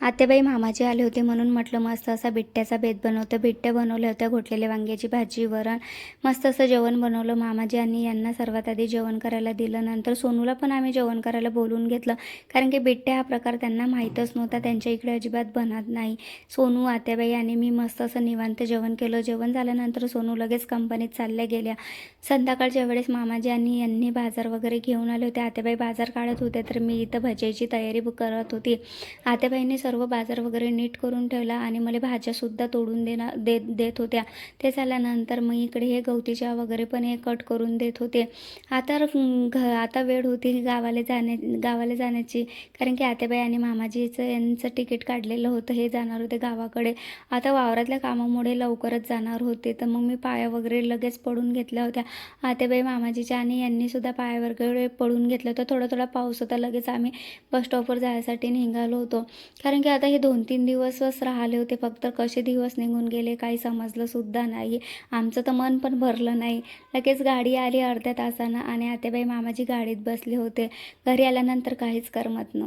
आत्याबाई मामाजी आले होते म्हणून म्हटलं मस्त असा बिट्ट्याचा बेत बनवतं. बिट्ट्या बनवल्या होत्या, घोटलेल्या वांग्याची भाजी, वरण, मस्त असं जेवण बनवलं. मामाजी आणि यांना सर्वात आधी जेवण करायला दिलं. नंतर सोनूला पण आम्ही जेवण करायला बोलवून घेतलं, कारण की बिट्ट्या हा प्रकार त्यांना माहीतच नव्हता. त्यांच्या इकडे अजिबात बनत नाही. सोनू, आत्याबाई आणि मी मस्त असं निवांत जेवण केलं. जेवण झाल्यानंतर सोनू लगेच कंपनीत चालल्या गेल्या. संध्याकाळच्या वेळेस मामाजी आणि यांनी बाजार वगैरे घेऊन आले होते. आत्याबाई बाजार काढत होते, तर मी इथं भज्याची तयारी करत होती. आत्याबाईंनी सर्व बाजार वगैरे नीट करून ठेवला आणि मला भाज्यासुद्धा तोडून देत होत्या. ते झाल्यानंतर मग इकडे हे गवतीच्या वगैरे पण हे कट करून देत होते. आता वेळ होती गावाला जाण्याची, कारण की आत्याबाई आणि मामाजीचं यांचं तिकीट काढलेलं होतं. हे जाणार होते गावाकडे. आता वावरातल्या कामामुळे लवकरच जाणार होते, तर मग मी पाया वगैरे लगेच पडून घेतल्या होत्या. आत्याबाई, मामाजीच्या आणि यांनीसुद्धा पाया वगैरे पडून घेतलं होतं. थोडा पाऊस होता. लगेच आम्ही बस स्टॉपवर जायसाठी निघालो होतो, कारण की आता हे 2-3 दिवसच राहिले होते फक्त. कसे दिवस निघून गेले काही समजलं सुद्धा नाही. आमचं तर मन पण भरलं नाही. लगेच गाडी आली अर्ध्या तासानं आणि आत्याबाई, मामाजी गाडीत बसले होते. घरी आल्यानंतर काहीच करमत नव्हतं.